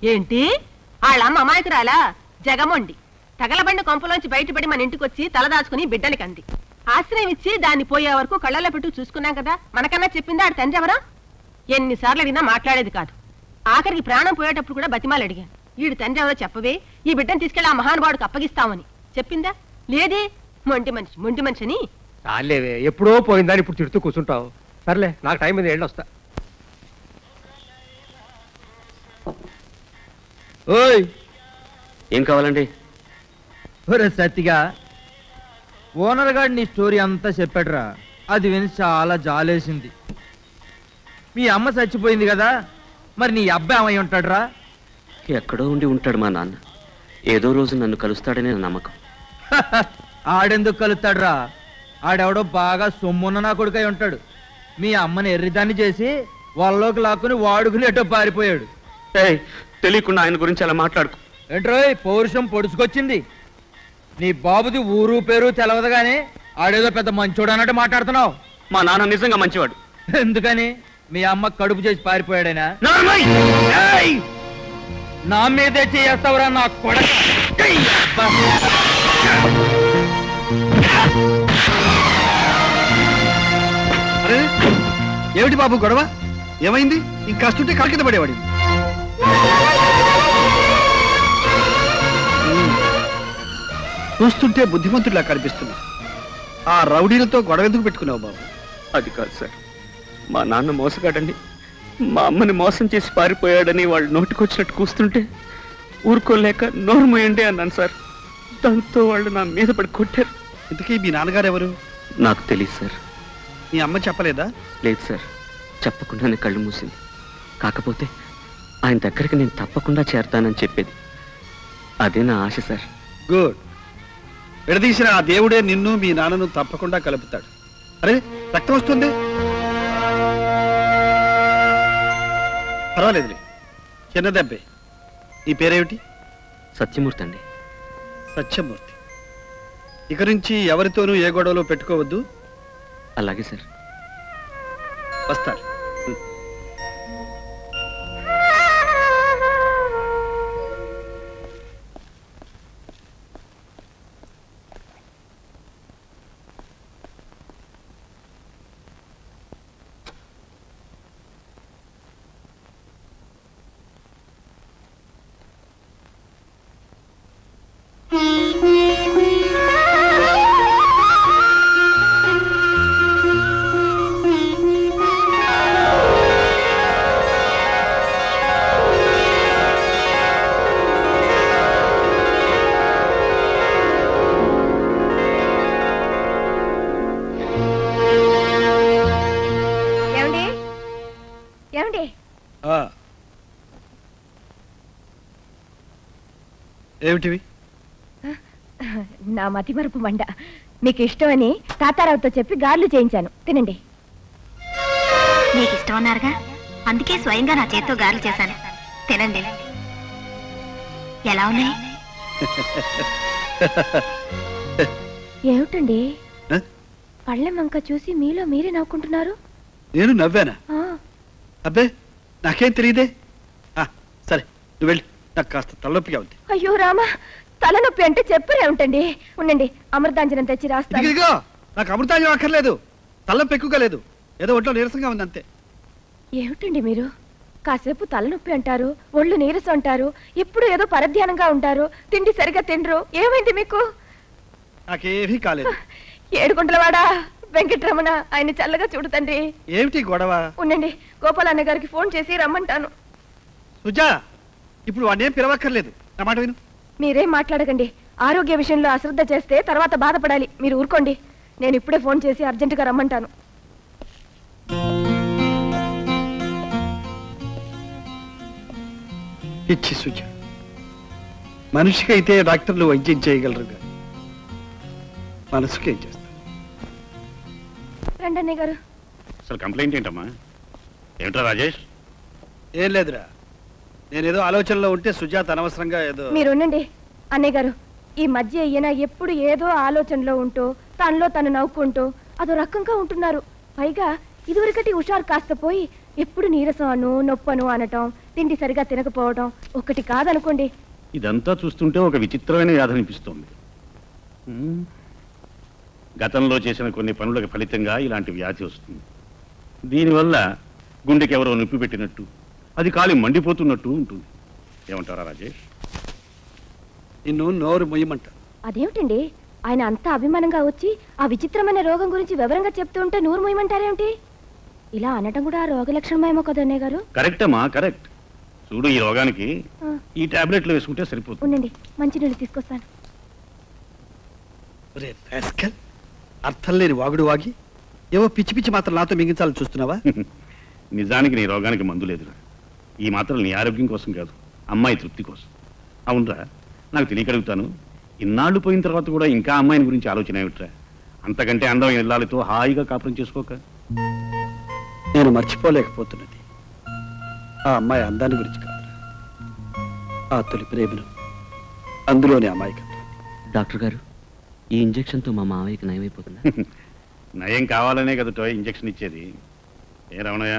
ఏంటి వాళ్ళమ్మ అమాయకురాలా జగమొండి తగలబండి కొంపలోంచి బయటపడి మన ఇంటికొచ్చి తలదాచుకుని బిడ్డలకి అంది. ఆశ్రయం ఇచ్చి దాన్ని పోయే వరకు కళ్ళల్లో పెట్టు చూసుకున్నాం కదా, మనకన్నా చెప్పిందా ఆడు తండ్రి ఎవరా? ఎన్నిసార్లు అడిగినా మాట్లాడేది కాదు. ఆఖరికి ప్రాణం పోయేటప్పుడు కూడా బతిమాలు అడిగాను, ఈడు తండ్రి ఎవరో చెప్పవే, ఈ బిడ్డను తీసుకెళ్లి ఆ మహానుభావుడికి అప్పగిస్తామని. చెప్పిందా? లేదే. మొండి మనిషి అని. చాలేవే, ఎప్పుడో పోయిందని ఇప్పుడు తిడుతూ కూర్చుంటావు. సర్లే, నాకు టైం మీద వెళ్ళొస్తా. ఓయ్, ఏం కావాలండి? ఒరే సత్తిగా, ఓనర్ గారు నీ స్టోరీ అంతా చెప్పాడురా. అది విని చాలా జాలేసింది. మీ అమ్మ చచ్చిపోయింది కదా, మరి నీ అబ్బాయి ఏమై ఉంటాడురా? ఎక్కడో ఉండి ఉంటాడు మా నాన్న. ఏదో రోజు నన్ను కలుస్తాడనే నమ్మకం. ఆడెందుకు కలుస్తాడురా? ఆడెవడో బాగా సొమ్మున్న నా కొడుకై ఉంటాడు. మీ అమ్మని ఎర్రిదాన్ని చేసి వాళ్ళలోకి లాక్కుని వాడుకునేటో పారిపోయాడు. తెలియకుండా ఆయన గురించి అలా మాట్లాడుకో. ఏంట్రోయ్, పౌరుషం పొడుచుకొచ్చింది. నీ బాబుది ఊరు పేరు తెలవదు గానీ ఆడేదో పెద్ద మంచోడు అన్నట్టు మాట్లాడుతున్నావు. మా నాన్న నిజంగా మంచివాడు. ఎందుకని? మీ అమ్మ కడుపు చేసి పారిపోయాడైనా? నా మీదే చేస్తావురా నా కొడక. ఏమిటి బాబు గొడవ? ఏమైంది? ఇంకాస్తుంటే కాలు కింద పడేవాడి. చూస్తుంటే బుద్ధిమంతుడిలా కనిపిస్తున్నా. ఆ రౌడీలతో గొడవ ఎందుకు పెట్టుకున్నావు బాబు? అది కాదు సార్, మా నాన్న మోసగాడండి. మా అమ్మని మోసం చేసి పారిపోయాడని వాళ్ళు నోటికొచ్చినట్టు కూస్తుంటే ఊరుకోలేక నోరు మోయండి అన్నాను సార్. దాంతో వాళ్ళు నా మీద పడి కొట్టారు. ఇంతకీ మీ నాన్నగారు ఎవరు? నాకు తెలియదు సార్. మీ అమ్మ చెప్పలేదా? లేదు సార్, చెప్పకుండానే కళ్ళు మూసింది. కాకపోతే ఆయన దగ్గరికి నేను తప్పకుండా చేరతానని చెప్పేది. అదే నా ఆశ సార్. గుడ్. విడదీసిన ఆ దేవుడే నిన్ను మీ నాన్నను తప్పకుండా కలుపుతాడు. అరే, రక్తం వస్తుంది. పర్వాలేదులే, చిన్న దెబ్బే. నీ పేరేమిటి? సత్యమూర్తి అండి. సత్యమూర్తి. ఇక నుంచి ఎవరితోనూ ఏ గొడవలో పెట్టుకోవద్దు. అలాగే సార్. వస్తాడు. ఏమిటివి? నా మతిమరుపు మండ. మీకు ఇష్టమని తాతారావుతో చెప్పి గార్లు చేయించాను, తినండి. మీకు ఇష్టం అన్నారుగా, అందుకే స్వయంగా నా చేత్తో గార్లు చేశాను, తినండి. ఎలా ఉన్నాయి? ఏమిటండి పళ్ళెం వంక చూసి మీలో మీరే నవ్వుకుంటున్నారు? నేను నవ్వానా? అబ్బే, నాకేం తెలియదే. సరే, నువ్వు వెళ్ళి, నాకు కాస్త తలనొప్పిగా ఉంది. అయ్యో రామా, తలనొప్పి అంటే చెప్పరే ఉంటండి. ఉండండి, అమృతాంజనం తెచ్చి రాస్తాను. ఇదిగో, నాకు అమృతాంజనం అక్కర్లేదు. తలనొప్పి ఎక్కువగా లేదు, ఏదో ఒంట్లో నీరసంగా ఉంది అంతే. ఏమిటండి మీరు? కాసేపు తలనొప్పి అంటారు, ఒళ్ళు నీరసం అంటారు, ఇప్పుడు ఏదో పరధ్యానంగా ఉంటారు, తిండి సరిగా తినరు. ఏమైంది మీకు? నాకేమీ కాలేదు. ఏడుకుంటలవాడా వెంకటరమణ, ఆయన చల్లగా చూడుతండి. ఏమిటి గొడవ? ఉండండి, గోపాలన్న గారికి ఫోన్ చేసి రమ్మంటాను. సుజా, ఇప్పుడు వాడినేం పిలవక్కర్లేదు, నా మాట విను. మీరేం మాట్లాడకండి. ఆరోగ్య విషయంలో అశ్రద్ధ చేస్తే తర్వాత బాధపడాలి. మీరు ఊరుకోండి. నేను ఇప్పుడే ఫోన్ చేసి అర్జెంటుగా రమ్మంటాను. పిచ్చి సుజా, మనిషికి అయితే డాక్టర్లు వైద్యం చేయగలరు, మనసుకేం చేస్తారు? రండి అన్నయ్య గారు. అసలు కంప్లైంట్ ఏంటమ్మా? ఏమిట్రా రాజేష్? ఏం లేదురా, నేనేదో ఆలోచనలో ఉంటే సుజాత అనవసరంగా ఏదో. మీరు ఉండండి అన్నయ్య గారు. ఈ మధ్య ఈయన ఎప్పుడు ఏదో ఆలోచనలో ఉంటూ తనలో తను నవ్వుకుంటూ అదో రకంగా ఉంటున్నారు. పైగా ఇదివరకటి హుషారు కాస్త పోయి ఎప్పుడు నీరసం నొప్పను అనటం, తిండి సరిగా తినకపోవడం ఒకటి కాదనుకోండి. ఇదంతా చూస్తుంటే ఒక విచిత్రమైన వ్యాధి అనిపిస్తోంది. గతంలో చేసిన కొన్ని పనులకు ఫలితంగా ఇలాంటి వ్యాధి వస్తుంది. దీనివల్ల గుండెకి ఎవరో నొప్పి పెట్టినట్టు, అది కాలి మండిపోతున్నట్టు ఉంటుంది. ఏమంటారా రాజేష్? నిన్ను నోరు మొయ్యమంట. అదేమిటండి ఆయన అంత అభిమానంగా వచ్చి ఆ విచిత్రమైన రోగం గురించి వివరంగా చెప్తూ ఉంటే నూరు మొయ్యమంటారేమిటి? ఇలా అనటం కూడా రోగ లక్షణమేమో కదా అన్నయ్య గారు. కరెక్ట్ అమ్మా, కరెక్ట్. చూడు, ఈ రోగానికి ఈ టాబ్లెట్లు వేసుకుంటే సరిపోతుంది. ఉండండి, మంచినీళ్ళు తీసుకొస్తాను. అర్థం లేని వాగుడు వాగి ఏవో పిచ్చి పిచ్చి మాత్రం నాతో మింగించాలని చూస్తున్నావా? నిజానికి నీ రోగానికి మందు లేదురా. ఈ మాత్రం నీ ఆరోగ్యం కోసం కాదు, అమ్మాయి తృప్తి కోసం. అవునరా, నాకు తెలియగలుగుతాను. ఇన్నాళ్ళు పోయిన తర్వాత కూడా ఇంకా అమ్మాయిని గురించి ఆలోచన ఏమిట్రా? అంతకంటే అందమైన ఇల్లాలతో హాయిగా కాపురం చేసుకోక. నేను మర్చిపోలేకపోతున్నది ఆ అమ్మాయి అందాన్ని గురించి కాదు, ఆ తొలి ప్రేమను, అందులోని అమాయకత్వం. డాక్టర్ గారు, ఈ ఇంజెక్షన్తో మా మావయ్యకి నయమైపోతుందా? నయం కావాలనే కదటో ఇంజెక్షన్ ఇచ్చేది. ఏ రమణయ్య,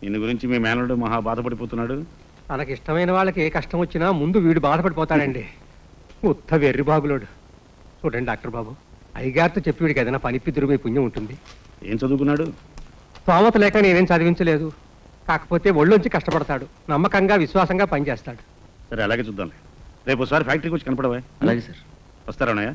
నిన్ను గురించి మీ మేనలుడు మహా బాధపడిపోతున్నాడు. తనకి ఇష్టమైన వాళ్ళకి ఏ కష్టం వచ్చినా ముందు వీడు బాధపడిపోతాడండి. ఉత్త వెర్రి బాబులోడు. చూడండి డాక్టర్ బాబు, అయ్యగారితో చెప్పి వీడికి ఏదైనా పనిపిద్దురు మీ పుణ్యం ఉంటుంది. ఏం చదువుకున్నాడు? స్తోమత లేక నేనేం చదివించలేదు. కాకపోతే ఒళ్ళొంచి కష్టపడతాడు, నమ్మకంగా విశ్వాసంగా పనిచేస్తాడు. సరే, అలాగే చూద్దాం. రేపు ఒకసారి ఫ్యాక్టరీకి వచ్చి కనపడవా? అలాగే సార్. వస్తారన్నయ్య?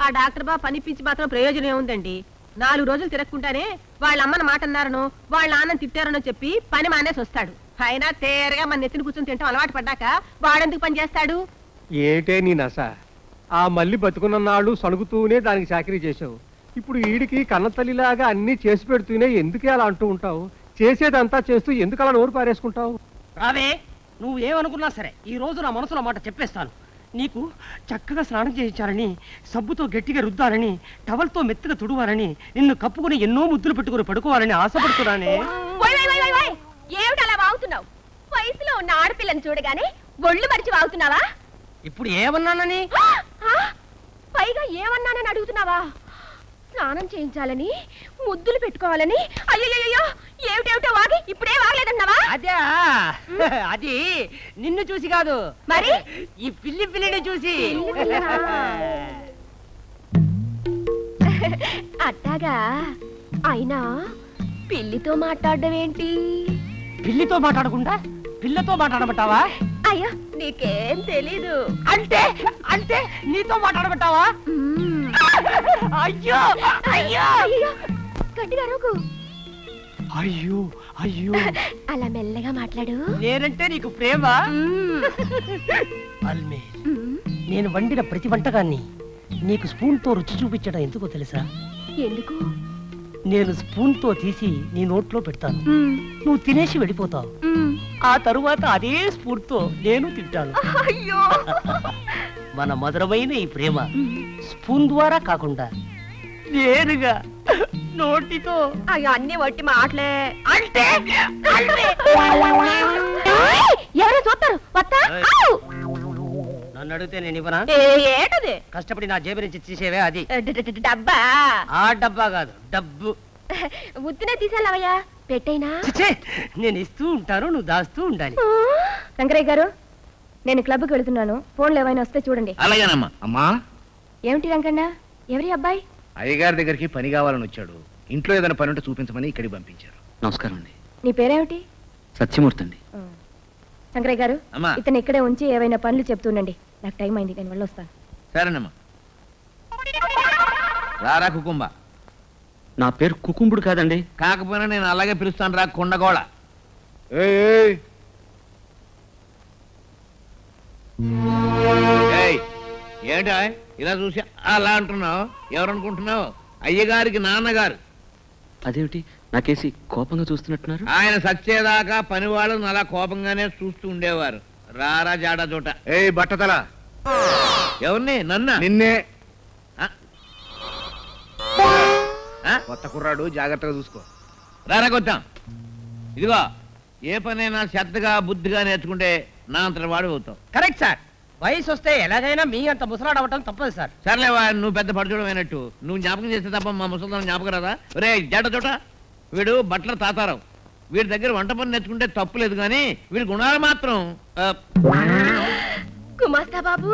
ఆ డాక్టర్ బాబు పనిపించి మాత్రం ప్రయోజనం ఏముందండి? 4 రోజులు తిరగకుండానే వాళ్ళ అమ్మని మాట అన్నారనో వాళ్ళ నాన్నని తిట్టారనో చెప్పి పని మానేసి వస్తాడు. అయినా తేరగా మన నెత్తిని కూర్చొని తింటాం అలవాటు పడ్డాక వాడెందుకు పని చేస్తాడు? ఏటే నీ నస? ఆ మళ్ళీ బతుకున్న నాళ్ళు సణుగుతూనే దానికి చాకరీ చేసావు. ఇప్పుడు ఈడికి కన్నతల్లిలాగా అన్ని చేసి పెడుతూనే ఎందుకే అలా అంటూ ఉంటావు? చేసేదంతా చేస్తూ ఎందుకు అలా నోరు పారేసుకుంటావు? రావే, నువ్వు ఏమనుకున్నా సరే ఈ రోజు నా మనసులో మాట చెప్పేస్తాను. నీకు చక్కగా స్నానం చేయించాలని, సబ్బుతో గట్టిగా రుద్దాలని, టవల్తో మెత్తగా తుడవాలని, నిన్ను కప్పుకుని ఎన్నో ముద్దులు పెట్టుకుని పడుకోవాలని ఆశపడుతున్నానే. ఏమిటి అలా వాగుతున్నావు? వయసులో ఉన్న ఆడపిల్లని చూడగానే ఒళ్ళు మరిచి వాగుతున్నావా? ఇప్పుడు ఏమన్నానని? పైగా ఏమన్నానని అడుగుతున్నావా? స్నానం చేయించాలని, ముద్దులు పెట్టుకోవాలని. అయ్యో ఏమిటేమిటో వాగి ఇప్పుడే వాగలేదన్నావా? అదే, అది నిన్ను చూసి కాదు, మరి ఈ పిల్లిని చూసి. అట్టాగా. అయినా పిల్లితో మాట్లాడడం ఏంటి? పిల్లితో మాట్లాడకుండా పిల్లతో మాట్లాడమంటావా? అయ్యో నీకేం తెలీదు. అంటే అంటే నీతో మాట్లాడమంటావా? అయ్యో అయ్యో అయ్యో గట్టిగా అరవకు. అయ్యో అయ్యో అలా మెల్లగా మాట్లాడు. నేనంటే నీకు ప్రేమ? అల్మే, నేను వండిన ప్రతి వంటకాన్ని నీకు స్పూన్ తో రుచి చూపించడం ఎందుకో తెలుసా? ఎందుకు? నేను స్పూన్ తో తీసి నీ నోట్లో పెడతాను, నువ్వు తినేసి వెళ్ళిపోతావు. ఆ తరువాత అదే స్పూన్ తో నేను తింటాను. అయ్యో మన మధురమైన ఈ ప్రేమ స్పూన్ ద్వారా కాకుండా నేరుగా నోటితో. అయ్యో అన్ని వట్టి మాటలే. అంటే ఎవరు చూస్తారు? వస్తా. నన్ను అడిగితే నేను ఇవ్వనా? ఏటది? కష్టపడి నా జేబు నుంచి తీసేవే అది. డబ్బా? ఆ డబ్బా కాదు, డబ్బు. ఉత్తినే తీసేలావయ్యా, పెట్టైనా. నేను ఇస్తూ ఉంటాను, నువ్వు దాస్తూ ఉండాలి. శంకరయ్య గారు, నేను క్లబ్కి వెళుతున్నాను. ఫోన్లు ఏమైనా వస్తే చూడండి. అలాగేనమ్మా. అమ్మా, ఏమిటి రంగన్న? ఎవరి అబ్బాయి? అయ్యగారి దగ్గరికి పని కావాలని వచ్చాడు. ఇంట్లో ఏదైనా పని ఉంటే చూపించమని ఇక్కడికి పంపించారు. నమస్కారం అండి. నీ పేరేమిటి? సత్యమూర్తి అండి. శంకరయ్య గారు, ఇతను ఇక్కడే ఉంచి ఏవైనా పనులు చెప్తుండండి. నాకు టైం అయింది, నేను వెళ్ళొస్తాను. సరేనమ్మా. రారా కుకుంబ. నా పేరు కుకుంబుడు కాదండి. కాకపోయినా నేను అలాగే పిలుస్తాను, రా కొండగోళ. ఏంటా ఇలా చూసి అలా అంటున్నావు? ఎవరనుకుంటున్నావు? అయ్యగారికి నాన్నగారు. అదేమిటి నాకేసి కోపంగా చూస్తున్నట్టున్నారు? ఆయన సచ్చేదాకా పని వాళ్ళని అలా కోపంగానే చూస్తూ ఉండేవారు. రారా జాడా చోట. బట్టతల. ఎవరిని? నన్న? నిన్నే. కొత్త కుర్రాడు, జాగ్రత్తగా చూసుకో. రారా కొత్తాం. ఇదిగో, ఏ పనైనా శ్రద్ధగా బుద్ధిగా నేర్చుకుంటే నా అంతటి వాడు అవుతావు. Correct sir. వయసు వస్తే ఎలాగైనా మీ అంత ముసలాడవటం తప్పదు సార్. సర్లేవా, నువ్వు పెద్ద పడుచోడమైనట్టు నువ్వు జ్ఞాపకం చేస్తే తప్ప మా ముసలిదాన్ని జ్ఞాపకం రాదా? రే జడ చోట, వీడు బట్ల తాతారావు. వీడి దగ్గర వంట పని నేర్చుకుంటే తప్పులేదు, కానీ వీడి గుణాలు మాత్రం గుమాస్తా బాబు